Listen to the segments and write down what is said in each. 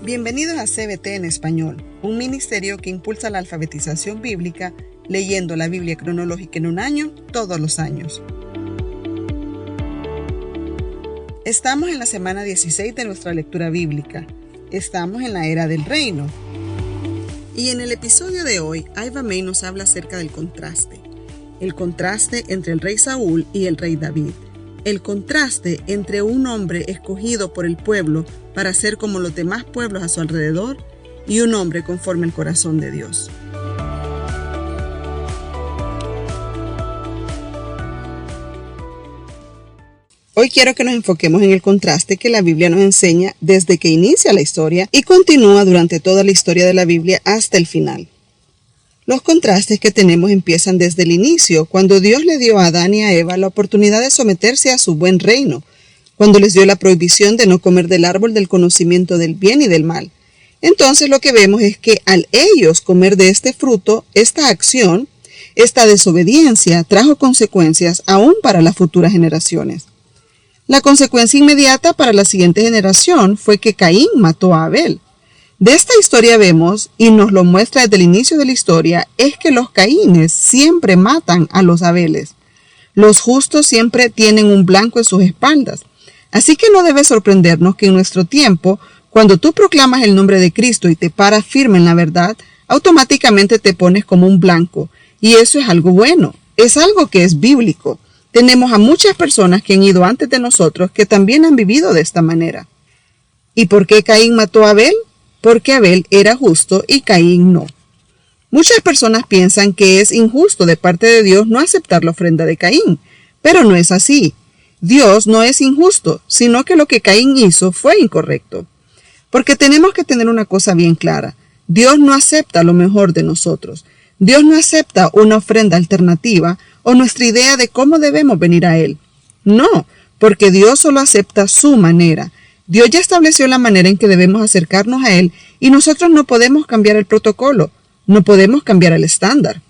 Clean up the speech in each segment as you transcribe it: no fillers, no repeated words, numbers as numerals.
Bienvenidos a CBT en Español, un ministerio que impulsa la alfabetización bíblica leyendo la Biblia cronológica en un año, todos los años. Estamos en la semana 16 de nuestra lectura bíblica. Estamos en la era del reino. Y en el episodio de hoy, Aiva May nos habla acerca del contraste. El contraste entre el rey Saúl y el rey David. El contraste entre un hombre escogido por el pueblo para ser como los demás pueblos a su alrededor y un hombre conforme al corazón de Dios. Hoy quiero que nos enfoquemos en el contraste que la Biblia nos enseña desde que inicia la historia y continúa durante toda la historia de la Biblia hasta el final. Los contrastes que tenemos empiezan desde el inicio, cuando Dios le dio a Adán y a Eva la oportunidad de someterse a su buen reino, cuando les dio la prohibición de no comer del árbol del conocimiento del bien y del mal. Entonces lo que vemos es que al ellos comer de este fruto, esta acción, esta desobediencia trajo consecuencias aún para las futuras generaciones. La consecuencia inmediata para la siguiente generación fue que Caín mató a Abel. De esta historia vemos, y nos lo muestra desde el inicio de la historia, es que los Caínes siempre matan a los Abeles. Los justos siempre tienen un blanco en sus espaldas. Así que no debe sorprendernos que en nuestro tiempo, cuando tú proclamas el nombre de Cristo y te paras firme en la verdad, automáticamente te pones como un blanco. Y eso es algo bueno, es algo que es bíblico. Tenemos a muchas personas que han ido antes de nosotros que también han vivido de esta manera. ¿Y por qué Caín mató a Abel? Porque Abel era justo y Caín no. Muchas personas piensan que es injusto de parte de Dios no aceptar la ofrenda de Caín, pero no es así. Dios no es injusto, sino que lo que Caín hizo fue incorrecto. Porque tenemos que tener una cosa bien clara. Dios no acepta lo mejor de nosotros. Dios no acepta una ofrenda alternativa o nuestra idea de cómo debemos venir a Él. No, porque Dios solo acepta su manera. Dios ya estableció la manera en que debemos acercarnos a Él y nosotros no podemos cambiar el protocolo, no podemos cambiar el estándar.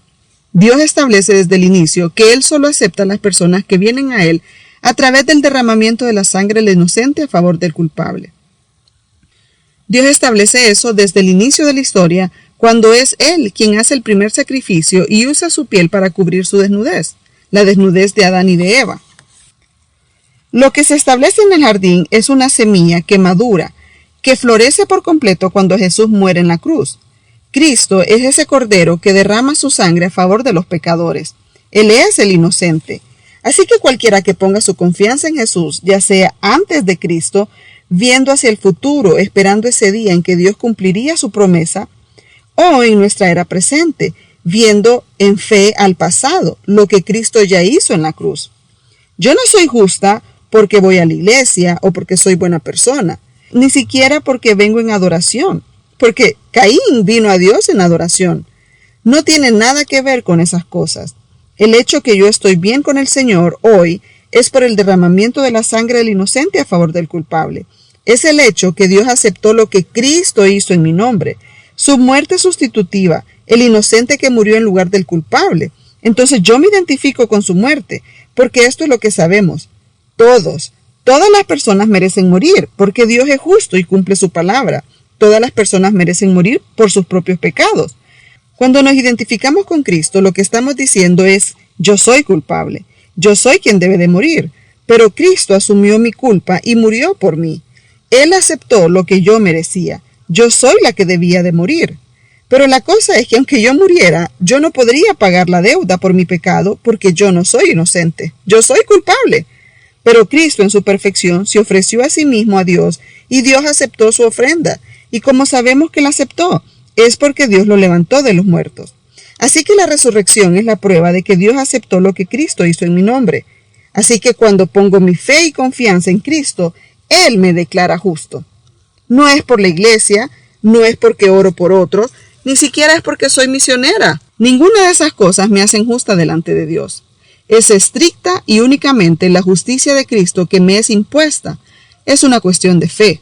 Dios establece desde el inicio que Él solo acepta a las personas que vienen a Él a través del derramamiento de la sangre del inocente a favor del culpable. Dios establece eso desde el inicio de la historia, cuando es Él quien hace el primer sacrificio y usa su piel para cubrir su desnudez, la desnudez de Adán y de Eva. Lo que se establece en el jardín es una semilla que madura, que florece por completo cuando Jesús muere en la cruz. Cristo es ese cordero que derrama su sangre a favor de los pecadores. Él es el inocente. Así que cualquiera que ponga su confianza en Jesús, ya sea antes de Cristo, viendo hacia el futuro, esperando ese día en que Dios cumpliría su promesa, o en nuestra era presente, viendo en fe al pasado, lo que Cristo ya hizo en la cruz. Yo no soy justa porque voy a la iglesia o porque soy buena persona, ni siquiera porque vengo en adoración, porque Caín vino a Dios en adoración. No tiene nada que ver con esas cosas. El hecho que yo estoy bien con el Señor hoy es por el derramamiento de la sangre del inocente a favor del culpable. Es el hecho que Dios aceptó lo que Cristo hizo en mi nombre, su muerte sustitutiva, el inocente que murió en lugar del culpable. Entonces yo me identifico con su muerte, porque esto es lo que sabemos. Todas las personas merecen morir, porque Dios es justo y cumple su palabra. Todas las personas merecen morir por sus propios pecados. Cuando nos identificamos con Cristo, lo que estamos diciendo es, yo soy culpable, yo soy quien debe de morir, pero Cristo asumió mi culpa y murió por mí. Él aceptó lo que yo merecía, yo soy la que debía de morir. Pero la cosa es que aunque yo muriera, yo no podría pagar la deuda por mi pecado porque yo no soy inocente, yo soy culpable. Pero Cristo en su perfección se ofreció a sí mismo a Dios y Dios aceptó su ofrenda. Y como sabemos que la aceptó, es porque Dios lo levantó de los muertos. Así que la resurrección es la prueba de que Dios aceptó lo que Cristo hizo en mi nombre. Así que cuando pongo mi fe y confianza en Cristo, Él me declara justo. No es por la iglesia, no es porque oro por otros, ni siquiera es porque soy misionera. Ninguna de esas cosas me hacen justa delante de Dios. Es estricta y únicamente la justicia de Cristo que me es impuesta. Es una cuestión de fe.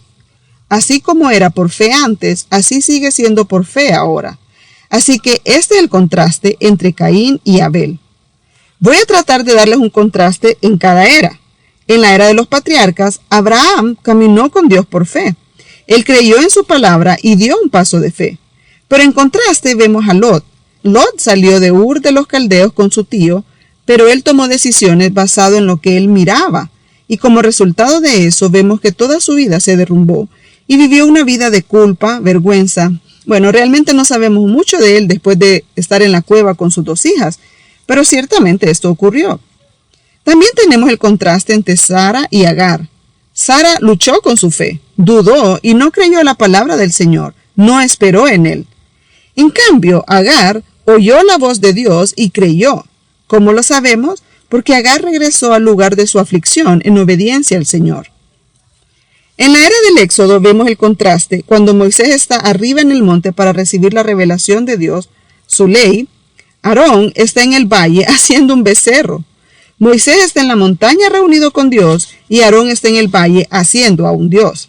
Así como era por fe antes, así sigue siendo por fe ahora. Así que este es el contraste entre Caín y Abel. Voy a tratar de darles un contraste en cada era. En la era de los patriarcas, Abraham caminó con Dios por fe. Él creyó en su palabra y dio un paso de fe. Pero en contraste vemos a Lot. Lot salió de Ur de los Caldeos con su tío, pero él tomó decisiones basado en lo que él miraba. Y como resultado de eso vemos que toda su vida se derrumbó y vivió una vida de culpa, vergüenza. Bueno, realmente no sabemos mucho de él después de estar en la cueva con sus 2 hijas, pero ciertamente esto ocurrió. También tenemos el contraste entre Sara y Agar. Sara luchó con su fe, dudó y no creyó la palabra del Señor, no esperó en él. En cambio, Agar oyó la voz de Dios y creyó. ¿Cómo lo sabemos? Porque Agar regresó al lugar de su aflicción en obediencia al Señor. En la era del Éxodo vemos el contraste cuando Moisés está arriba en el monte para recibir la revelación de Dios, su ley. Aarón está en el valle haciendo un becerro. Moisés está en la montaña reunido con Dios y Aarón está en el valle haciendo a un Dios.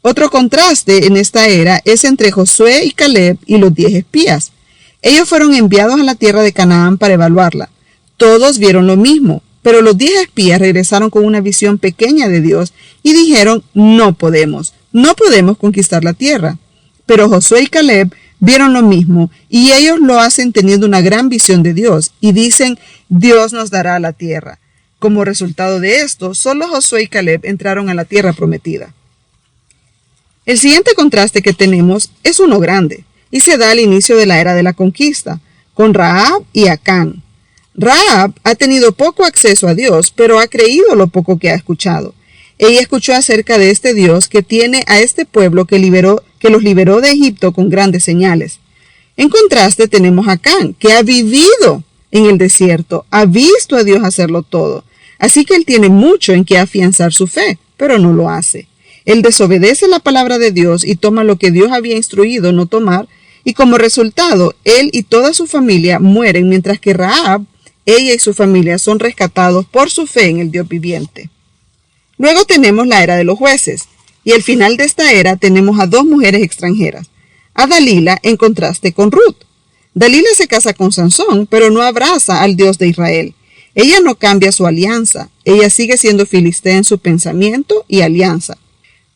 Otro contraste en esta era es entre Josué y Caleb y los 10 espías. Ellos fueron enviados a la tierra de Canaán para evaluarla. Todos vieron lo mismo, pero los 10 espías regresaron con una visión pequeña de Dios y dijeron, no podemos conquistar la tierra. Pero Josué y Caleb vieron lo mismo y ellos lo hacen teniendo una gran visión de Dios y dicen, Dios nos dará la tierra. Como resultado de esto, solo Josué y Caleb entraron a la tierra prometida. El siguiente contraste que tenemos es uno grande y se da al inicio de la era de la conquista, con Rahab y Acán. Rahab ha tenido poco acceso a Dios, pero ha creído lo poco que ha escuchado. Ella escuchó acerca de este Dios que tiene a este pueblo que los liberó de Egipto con grandes señales. En contraste tenemos a Acán, que ha vivido en el desierto, ha visto a Dios hacerlo todo. Así que él tiene mucho en que afianzar su fe, pero no lo hace. Él desobedece la palabra de Dios y toma lo que Dios había instruido no tomar, y como resultado, él y toda su familia mueren, mientras que Rahab, ella y su familia son rescatados por su fe en el Dios viviente. Luego tenemos la era de los jueces, y al final de esta era tenemos a 2 mujeres extranjeras, a Dalila en contraste con Ruth. Dalila se casa con Sansón, pero no abraza al Dios de Israel. Ella no cambia su alianza, ella sigue siendo filistea en su pensamiento y alianza.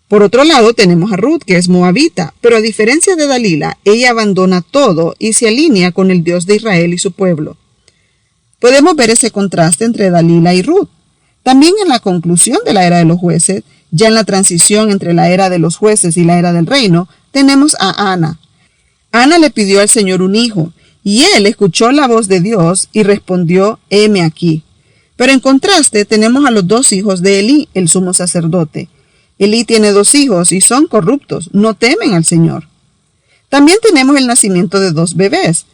Por otro lado tenemos a Ruth, que es moabita, pero a diferencia de Dalila, ella abandona todo y se alinea con el Dios de Israel y su pueblo. Podemos ver ese contraste entre Dalila y Ruth. También en la conclusión de la era de los jueces, ya en la transición entre la era de los jueces y la era del reino, tenemos a Ana. Ana le pidió al Señor un hijo, y él escuchó la voz de Dios y respondió, heme aquí. Pero en contraste tenemos a los 2 hijos de Elí, el sumo sacerdote. Elí tiene 2 hijos y son corruptos, no temen al Señor. También tenemos el nacimiento de 2 bebés.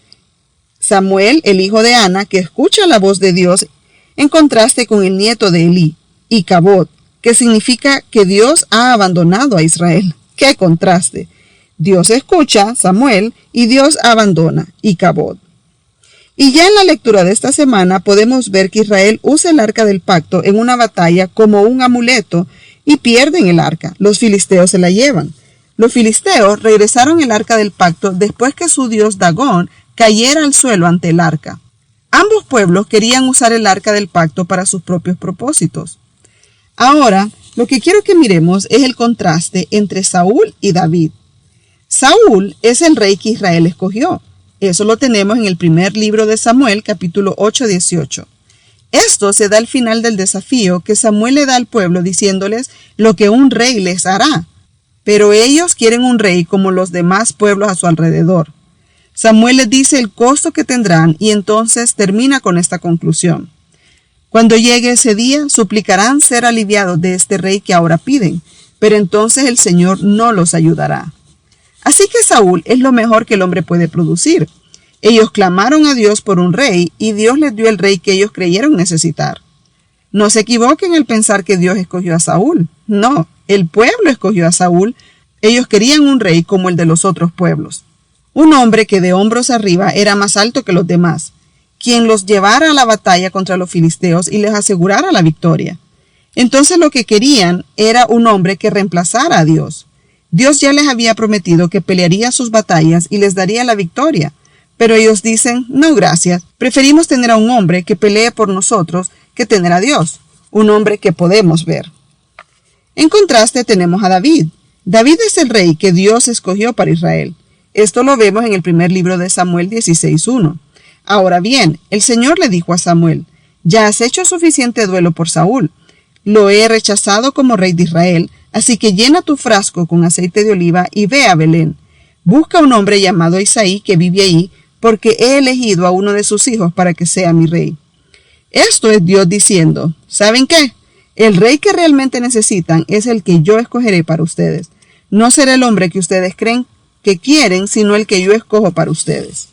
Samuel, el hijo de Ana, que escucha la voz de Dios, en contraste con el nieto de Elí, y Cabot, que significa que Dios ha abandonado a Israel. ¡Qué contraste! Dios escucha, Samuel, y Dios abandona, y Cabot. Y ya en la lectura de esta semana podemos ver que Israel usa el arca del pacto en una batalla como un amuleto y pierden el arca. Los filisteos se la llevan. Los filisteos regresaron el arca del pacto después que su dios Dagón cayera al suelo ante el arca. Ambos pueblos querían usar el arca del pacto para sus propios propósitos. Ahora, lo que quiero que miremos es el contraste entre Saúl y David. Saúl es el rey que Israel escogió. Eso lo tenemos en el primer libro de Samuel, capítulo 8-18. Esto se da al final del desafío que Samuel le da al pueblo diciéndoles lo que un rey les hará. Pero ellos quieren un rey como los demás pueblos a su alrededor. Samuel les dice el costo que tendrán y entonces termina con esta conclusión. Cuando llegue ese día, suplicarán ser aliviados de este rey que ahora piden, pero entonces el Señor no los ayudará. Así que Saúl es lo mejor que el hombre puede producir. Ellos clamaron a Dios por un rey y Dios les dio el rey que ellos creyeron necesitar. No se equivoquen al pensar que Dios escogió a Saúl. No, el pueblo escogió a Saúl. Ellos querían un rey como el de los otros pueblos. Un hombre que de hombros arriba era más alto que los demás, quien los llevara a la batalla contra los filisteos y les asegurara la victoria. Entonces lo que querían era un hombre que reemplazara a Dios. Dios ya les había prometido que pelearía sus batallas y les daría la victoria. Pero ellos dicen, no gracias, preferimos tener a un hombre que pelee por nosotros que tener a Dios, un hombre que podemos ver. En contraste tenemos a David. David es el rey que Dios escogió para Israel. Esto lo vemos en el primer libro de Samuel 16:1. Ahora bien, el Señor le dijo a Samuel: ya has hecho suficiente duelo por Saúl. Lo he rechazado como rey de Israel, así que llena tu frasco con aceite de oliva y ve a Belén. Busca un hombre llamado Isaí que vive ahí, porque he elegido a uno de sus hijos para que sea mi rey. Esto es Dios diciendo: ¿saben qué? El rey que realmente necesitan es el que yo escogeré para ustedes. No será el hombre que ustedes creen que quieren, sino el que yo escojo para ustedes.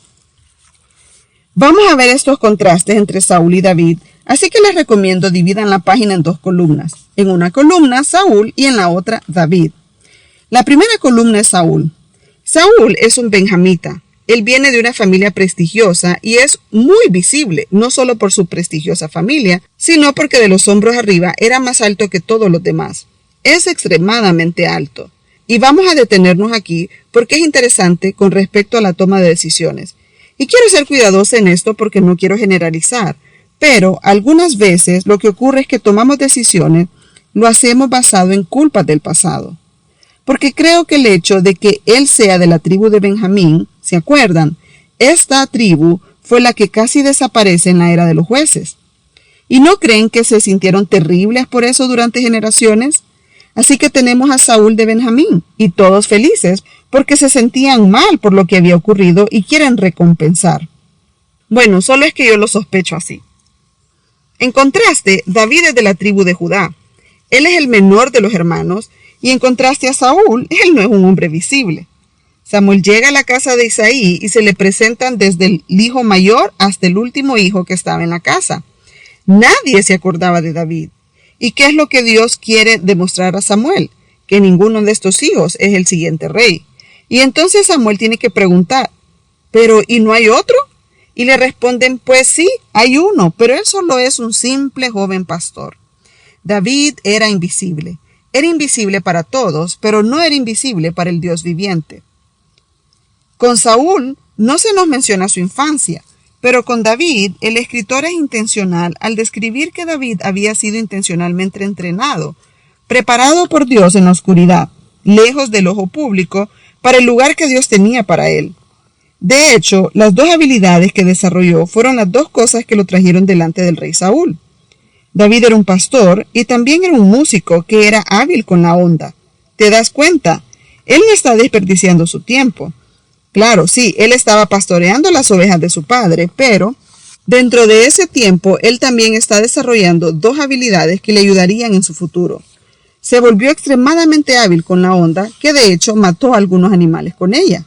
Vamos a ver estos contrastes entre Saúl y David, así que les recomiendo dividan la página en dos columnas. En una columna Saúl y en la otra David. La primera columna es Saúl. Saúl es un benjamita. Él viene de una familia prestigiosa y es muy visible, no solo por su prestigiosa familia, sino porque de los hombros arriba era más alto que todos los demás. Es extremadamente alto. Y vamos a detenernos aquí porque es interesante con respecto a la toma de decisiones. Y quiero ser cuidadosa en esto porque no quiero generalizar, pero algunas veces lo que ocurre es que tomamos decisiones, lo hacemos basado en culpas del pasado. Porque creo que el hecho de que él sea de la tribu de Benjamín, ¿se acuerdan? Esta tribu fue la que casi desaparece en la era de los jueces. ¿Y no creen que se sintieron terribles por eso durante generaciones? Así que tenemos a Saúl de Benjamín, y todos felices, porque se sentían mal por lo que había ocurrido y quieren recompensar. Bueno, solo es que yo lo sospecho así. En contraste, David es de la tribu de Judá. Él es el menor de los hermanos, y en contraste a Saúl, él no es un hombre visible. Samuel llega a la casa de Isaí y se le presentan desde el hijo mayor hasta el último hijo que estaba en la casa. Nadie se acordaba de David. ¿Y qué es lo que Dios quiere demostrar a Samuel? Que ninguno de estos hijos es el siguiente rey. Y entonces Samuel tiene que preguntar: ¿pero y no hay otro? Y le responden: pues sí, hay uno, pero él solo es un simple joven pastor. David era invisible. Era invisible para todos, pero no era invisible para el Dios viviente. Con Saúl no se nos menciona su infancia, pero con David el escritor es intencional al describir que David había sido intencionalmente entrenado, preparado por Dios en la oscuridad, lejos del ojo público, para el lugar que Dios tenía para él. De hecho, las dos habilidades que desarrolló fueron las dos cosas que lo trajeron delante del rey Saúl. David era un pastor y también era un músico que era hábil con la onda. ¿Te das cuenta? Él no está desperdiciando su tiempo. Claro, sí, él estaba pastoreando las ovejas de su padre, pero dentro de ese tiempo él también está desarrollando dos habilidades que le ayudarían en su futuro. Se volvió extremadamente hábil con la onda, que de hecho mató a algunos animales con ella.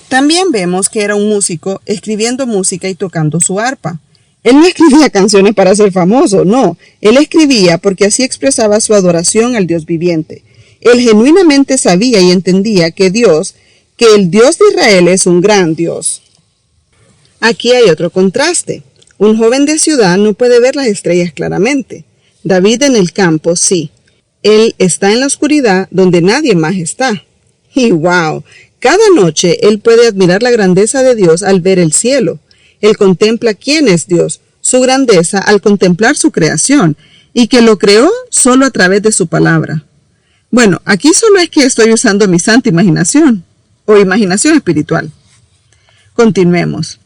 También vemos que era un músico escribiendo música y tocando su arpa. Él no escribía canciones para ser famoso, no. Él escribía porque así expresaba su adoración al Dios viviente. Él genuinamente sabía y entendía que el Dios de Israel es un gran Dios. Aquí hay otro contraste. Un joven de ciudad no puede ver las estrellas claramente. David en el campo, sí. Él está en la oscuridad donde nadie más está. Y wow, cada noche él puede admirar la grandeza de Dios al ver el cielo. Él contempla quién es Dios, su grandeza al contemplar su creación, y que lo creó solo a través de su palabra. Bueno, aquí solo es que estoy usando mi santa imaginación, o imaginación espiritual. Continuemos.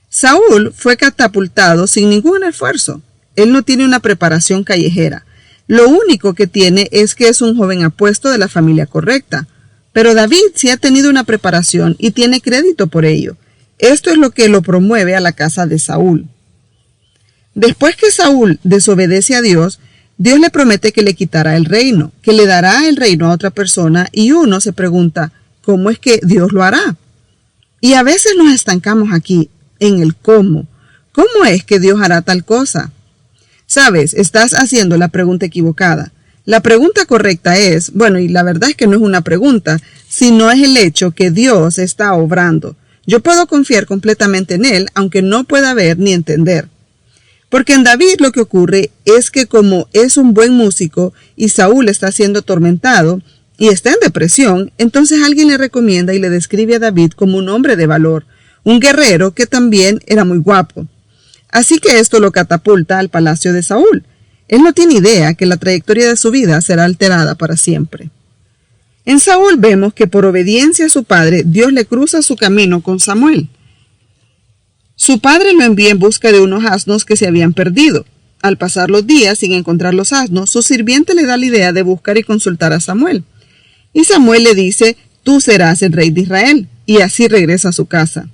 Saúl fue catapultado sin ningún esfuerzo. Él no tiene una preparación callejera. Lo único que tiene es que es un joven apuesto de la familia correcta. Pero David sí ha tenido una preparación y tiene crédito por ello. Esto es lo que lo promueve a la casa de Saúl. Después que Saúl desobedece a Dios, Dios le promete que le quitará el reino, que le dará el reino a otra persona, y uno se pregunta, ¿cómo es que Dios lo hará? Y a veces nos estancamos aquí, en el cómo. ¿Cómo es que Dios hará tal cosa? Sabes, estás haciendo la pregunta equivocada. La pregunta correcta es, bueno, y la verdad es que no es una pregunta, sino es el hecho que Dios está obrando. Yo puedo confiar completamente en Él, aunque no pueda ver ni entender. Porque en David lo que ocurre es que como es un buen músico y Saúl está siendo atormentado y está en depresión, entonces alguien le recomienda y le describe a David como un hombre de valor, un guerrero que también era muy guapo. Así que esto lo catapulta al palacio de Saúl. Él no tiene idea que la trayectoria de su vida será alterada para siempre. En Saúl vemos que por obediencia a su padre, Dios le cruza su camino con Samuel. Su padre lo envía en busca de unos asnos que se habían perdido. Al pasar los días sin encontrar los asnos, su sirviente le da la idea de buscar y consultar a Samuel. Y Samuel le dice: tú serás el rey de Israel, y así regresa a su casa.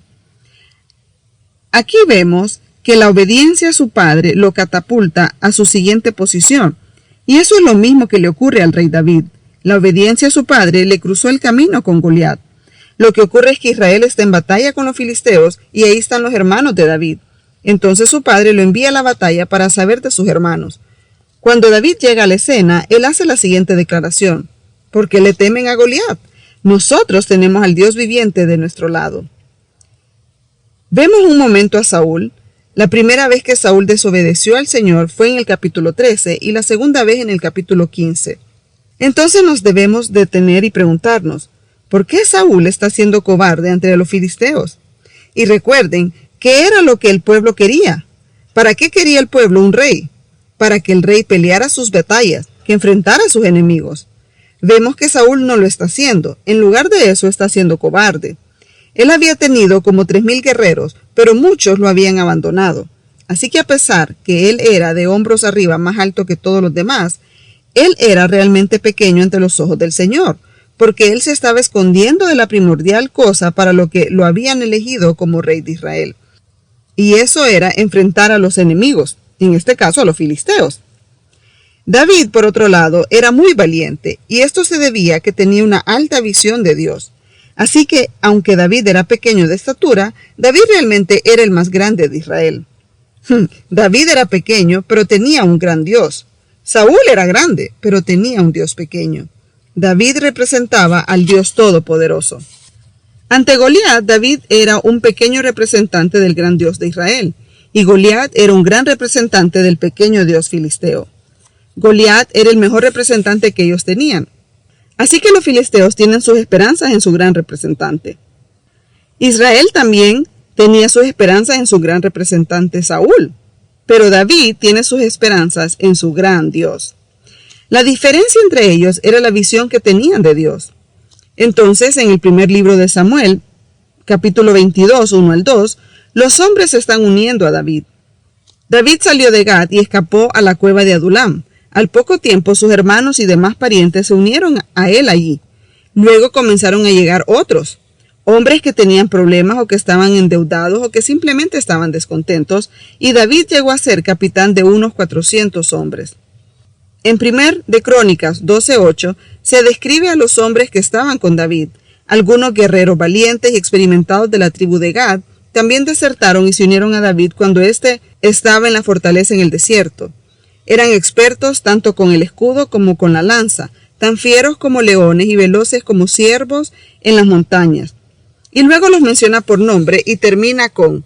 Aquí vemos que la obediencia a su padre lo catapulta a su siguiente posición, y eso es lo mismo que le ocurre al rey David. La obediencia a su padre le cruzó el camino con Goliat. Lo que ocurre es que Israel está en batalla con los filisteos y ahí están los hermanos de David. Entonces su padre lo envía a la batalla para saber de sus hermanos. Cuando David llega a la escena, él hace la siguiente declaración: ¿por qué le temen a Goliat? Nosotros tenemos al Dios viviente de nuestro lado. Vemos un momento a Saúl. La primera vez que Saúl desobedeció al Señor fue en el capítulo 13 y la segunda vez en el capítulo 15. Entonces nos debemos detener y preguntarnos: ¿por qué Saúl está siendo cobarde ante los filisteos? Y recuerden, ¿qué era lo que el pueblo quería? ¿Para qué quería el pueblo un rey? Para que el rey peleara sus batallas, que enfrentara a sus enemigos. Vemos que Saúl no lo está haciendo. En lugar de eso, está siendo cobarde. Él había tenido como 3,000 guerreros, pero muchos lo habían abandonado. Así que a pesar que él era de hombros arriba más alto que todos los demás, él era realmente pequeño ante los ojos del Señor, porque él se estaba escondiendo de la primordial cosa para lo que lo habían elegido como rey de Israel. Y eso era enfrentar a los enemigos, en este caso a los filisteos. David, por otro lado, era muy valiente, y esto se debía a que tenía una alta visión de Dios. Así que, aunque David era pequeño de estatura, David realmente era el más grande de Israel. David era pequeño, pero tenía un gran Dios. Saúl era grande, pero tenía un Dios pequeño. David representaba al Dios Todopoderoso. Ante Goliat, David era un pequeño representante del gran Dios de Israel, y Goliat era un gran representante del pequeño Dios filisteo. Goliat era el mejor representante que ellos tenían. Así que los filisteos tienen sus esperanzas en su gran representante. Israel también tenía sus esperanzas en su gran representante Saúl, pero David tiene sus esperanzas en su gran Dios. La diferencia entre ellos era la visión que tenían de Dios. Entonces, en el primer libro de Samuel, capítulo 22, 1 al 2, los hombres se están uniendo a David. David salió de Gat y escapó a la cueva de Adulam. Al poco tiempo, sus hermanos y demás parientes se unieron a él allí. Luego comenzaron a llegar otros, hombres que tenían problemas o que estaban endeudados o que simplemente estaban descontentos, y David llegó a ser capitán de unos 400 hombres. En 1 de Crónicas 12:8 se describe a los hombres que estaban con David. Algunos guerreros valientes y experimentados de la tribu de Gad también desertaron y se unieron a David cuando éste estaba en la fortaleza en el desierto. Eran expertos tanto con el escudo como con la lanza, tan fieros como leones y veloces como ciervos en las montañas. Y luego los menciona por nombre y termina con: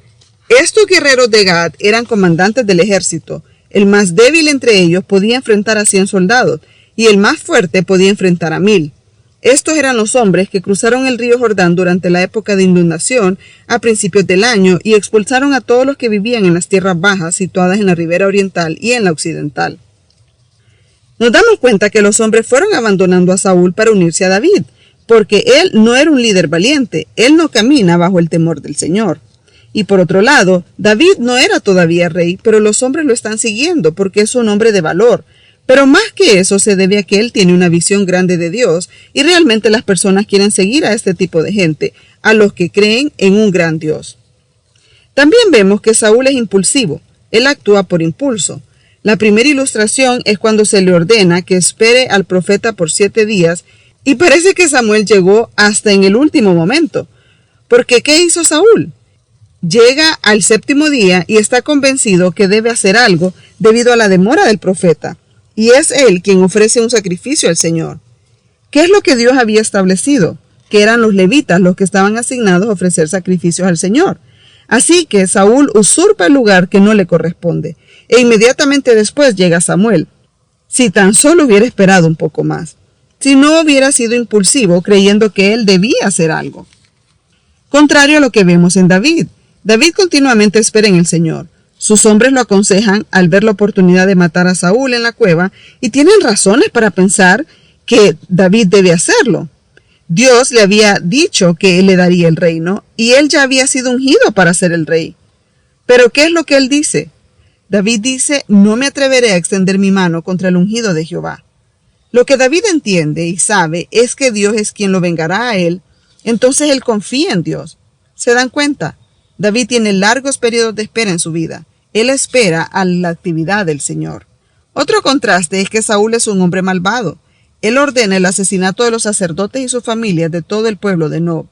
estos guerreros de Gad eran comandantes del ejército. El más débil entre ellos podía enfrentar a 100 soldados, y el más fuerte podía enfrentar a 1,000. Estos eran los hombres que cruzaron el río Jordán durante la época de inundación a principios del año y expulsaron a todos los que vivían en las tierras bajas situadas en la ribera oriental y en la occidental. Nos damos cuenta que los hombres fueron abandonando a Saúl para unirse a David, porque él no era un líder valiente, él no camina bajo el temor del Señor. Y por otro lado, David no era todavía rey, pero los hombres lo están siguiendo porque es un hombre de valor. Pero más que eso se debe a que él tiene una visión grande de Dios y realmente las personas quieren seguir a este tipo de gente, a los que creen en un gran Dios. También vemos que Saúl es impulsivo, él actúa por impulso. La primera ilustración es cuando se le ordena que espere al profeta por 7 días y parece que Samuel llegó hasta en el último momento. Porque ¿qué hizo Saúl? Llega al 7º día y está convencido que debe hacer algo debido a la demora del profeta. Y es él quien ofrece un sacrificio al Señor. ¿Qué es lo que Dios había establecido? Que eran los levitas los que estaban asignados a ofrecer sacrificios al Señor. Así que Saúl usurpa el lugar que no le corresponde, e inmediatamente después llega Samuel. Si tan solo hubiera esperado un poco más, si no hubiera sido impulsivo creyendo que él debía hacer algo. Contrario a lo que vemos en David. David continuamente espera en el Señor. Sus hombres lo aconsejan al ver la oportunidad de matar a Saúl en la cueva y tienen razones para pensar que David debe hacerlo. Dios le había dicho que él le daría el reino y él ya había sido ungido para ser el rey. Pero ¿qué es lo que él dice? David dice, no me atreveré a extender mi mano contra el ungido de Jehová. Lo que David entiende y sabe es que Dios es quien lo vengará a él, entonces él confía en Dios. ¿Se dan cuenta? David tiene largos periodos de espera en su vida. Él espera a la actividad del Señor. Otro contraste es que Saúl es un hombre malvado. Él ordena el asesinato de los sacerdotes y sus familias de todo el pueblo de Nob.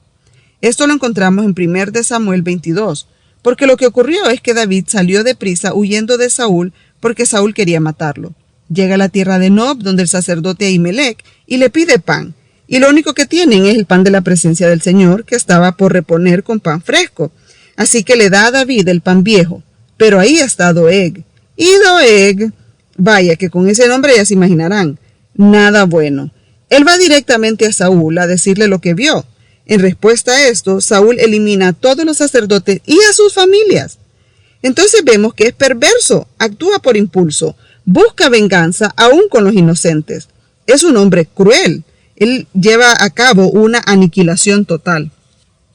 Esto lo encontramos en 1 Samuel 22, porque lo que ocurrió es que David salió deprisa huyendo de Saúl porque Saúl quería matarlo. Llega a la tierra de Nob, donde el sacerdote Ahimelech, y le pide pan. Y lo único que tienen es el pan de la presencia del Señor, que estaba por reponer con pan fresco. Así que le da a David el pan viejo. Pero ahí está Doeg. Y Doeg, vaya que con ese nombre ya se imaginarán, nada bueno. Él va directamente a Saúl a decirle lo que vio. En respuesta a esto, Saúl elimina a todos los sacerdotes y a sus familias. Entonces vemos que es perverso, actúa por impulso, busca venganza aún con los inocentes. Es un hombre cruel. Él lleva a cabo una aniquilación total.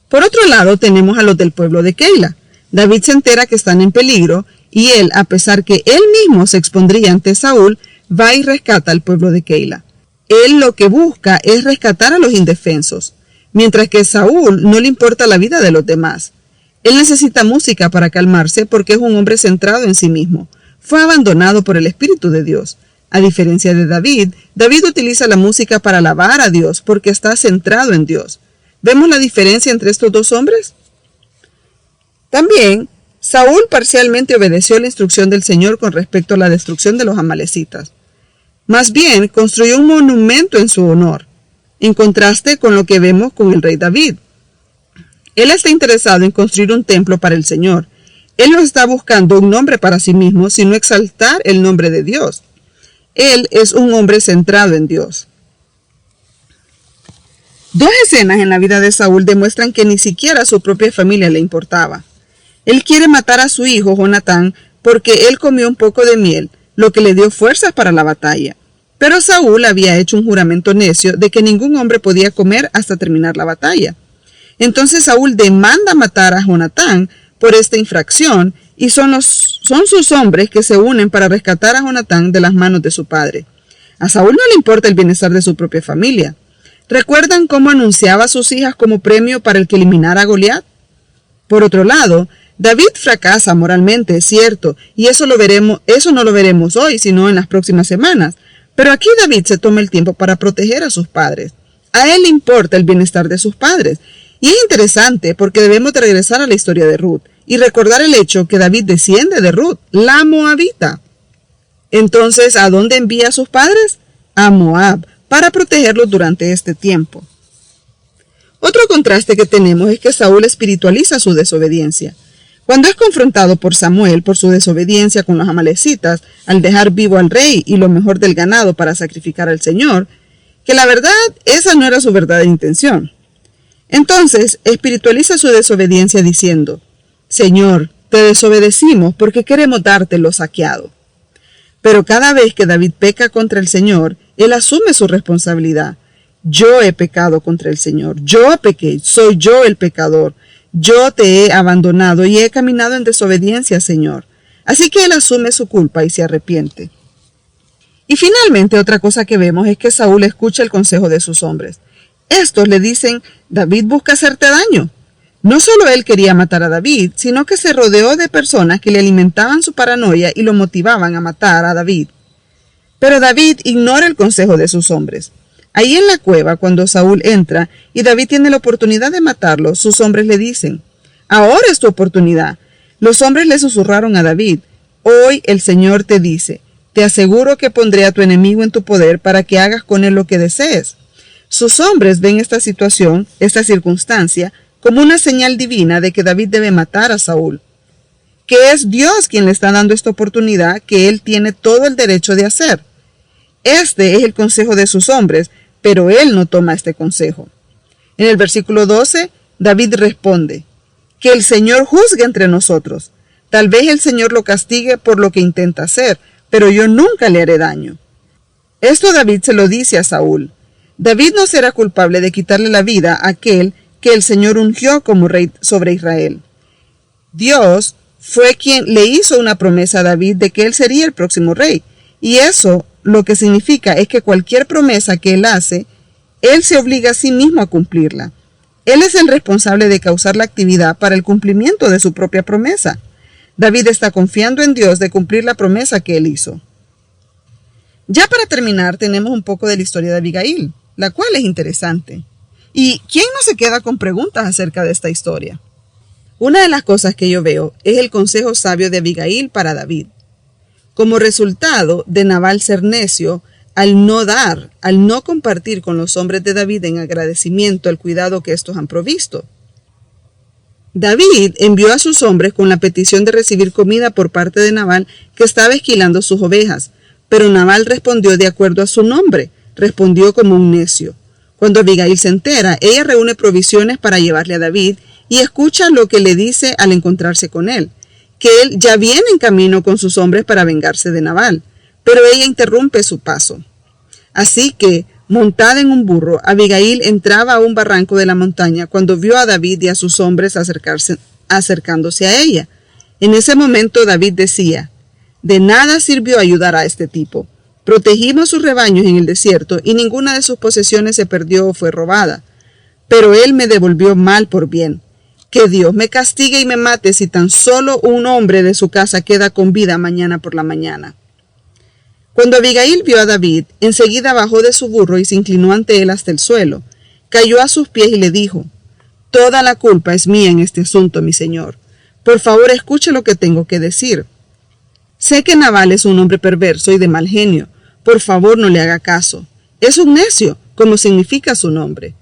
Por otro lado, tenemos a los del pueblo de Keila. David se entera que están en peligro y él, a pesar que él mismo se expondría ante Saúl, va y rescata al pueblo de Keila. Él lo que busca es rescatar a los indefensos, mientras que a Saúl no le importa la vida de los demás. Él necesita música para calmarse porque es un hombre centrado en sí mismo. Fue abandonado por el Espíritu de Dios. A diferencia de David, David utiliza la música para alabar a Dios porque está centrado en Dios. ¿Vemos la diferencia entre estos dos hombres? También, Saúl parcialmente obedeció la instrucción del Señor con respecto a la destrucción de los amalecitas. Más bien, construyó un monumento en su honor, en contraste con lo que vemos con el rey David. Él está interesado en construir un templo para el Señor. Él no está buscando un nombre para sí mismo, sino exaltar el nombre de Dios. Él es un hombre centrado en Dios. Dos escenas en la vida de Saúl demuestran que ni siquiera a su propia familia le importaba. Él quiere matar a su hijo Jonatán porque él comió un poco de miel, lo que le dio fuerzas para la batalla. Pero Saúl había hecho un juramento necio de que ningún hombre podía comer hasta terminar la batalla. Entonces Saúl demanda matar a Jonatán por esta infracción y son sus hombres que se unen para rescatar a Jonatán de las manos de su padre. A Saúl no le importa el bienestar de su propia familia. ¿Recuerdan cómo anunciaba a sus hijas como premio para el que eliminara a Goliat? Por otro lado, David fracasa moralmente, es cierto, y eso no lo veremos hoy, sino en las próximas semanas. Pero aquí David se toma el tiempo para proteger a sus padres. A él le importa el bienestar de sus padres. Y es interesante porque debemos de regresar a la historia de Ruth y recordar el hecho que David desciende de Ruth, la moabita. Entonces, ¿a dónde envía a sus padres? A Moab, para protegerlos durante este tiempo. Otro contraste que tenemos es que Saúl espiritualiza su desobediencia. Cuando es confrontado por Samuel por su desobediencia con los amalecitas, al dejar vivo al rey y lo mejor del ganado para sacrificar al Señor, que la verdad, esa no era su verdadera intención. Entonces, espiritualiza su desobediencia diciendo, Señor, te desobedecimos porque queremos darte lo saqueado. Pero cada vez que David peca contra el Señor, él asume su responsabilidad. Yo he pecado contra el Señor, yo pequé, soy yo el pecador. Yo te he abandonado y he caminado en desobediencia, Señor. Así que él asume su culpa y se arrepiente. Y finalmente otra cosa que vemos es que Saúl escucha el consejo de sus hombres. Estos le dicen, David busca hacerte daño. No solo él quería matar a David, sino que se rodeó de personas que le alimentaban su paranoia y lo motivaban a matar a David. Pero David ignora el consejo de sus hombres. Ahí en la cueva, cuando Saúl entra y David tiene la oportunidad de matarlo, sus hombres le dicen, ahora es tu oportunidad. Los hombres le susurraron a David, hoy el Señor te dice, te aseguro que pondré a tu enemigo en tu poder para que hagas con él lo que desees. Sus hombres ven esta situación, esta circunstancia, como una señal divina de que David debe matar a Saúl. Que es Dios quien le está dando esta oportunidad que él tiene todo el derecho de hacer. Este es el consejo de sus hombres, pero él no toma este consejo. En el versículo 12, David responde, que el Señor juzgue entre nosotros. Tal vez el Señor lo castigue por lo que intenta hacer, pero yo nunca le haré daño. Esto David se lo dice a Saúl. David no será culpable de quitarle la vida a aquel que el Señor ungió como rey sobre Israel. Dios fue quien le hizo una promesa a David de que él sería el próximo rey, y eso lo que significa es que cualquier promesa que él hace, él se obliga a sí mismo a cumplirla. Él es el responsable de causar la actividad para el cumplimiento de su propia promesa. David está confiando en Dios de cumplir la promesa que él hizo. Ya para terminar, tenemos un poco de la historia de Abigail, la cual es interesante. ¿Y quién no se queda con preguntas acerca de esta historia? Una de las cosas que yo veo es el consejo sabio de Abigail para David. Como resultado de Nabal ser necio, al no dar, al no compartir con los hombres de David en agradecimiento el cuidado que estos han provisto. David envió a sus hombres con la petición de recibir comida por parte de Nabal, que estaba esquilando sus ovejas, pero Nabal respondió de acuerdo a su nombre, respondió como un necio. Cuando Abigail se entera, ella reúne provisiones para llevarle a David y escucha lo que le dice al encontrarse con él, que él ya viene en camino con sus hombres para vengarse de Nabal, pero ella interrumpe su paso. Así que, montada en un burro, Abigail entraba a un barranco de la montaña cuando vio a David y a sus hombres acercándose a ella. En ese momento David decía: «De nada sirvió ayudar a este tipo. Protegimos sus rebaños en el desierto y ninguna de sus posesiones se perdió o fue robada. Pero él me devolvió mal por bien. Que Dios me castigue y me mate si tan solo un hombre de su casa queda con vida mañana por la mañana». Cuando Abigail vio a David, enseguida bajó de su burro y se inclinó ante él hasta el suelo. Cayó a sus pies y le dijo: «Toda la culpa es mía en este asunto, mi señor. Por favor, escuche lo que tengo que decir. Sé que Nabal es un hombre perverso y de mal genio. Por favor, no le haga caso. Es un necio, como significa su nombre.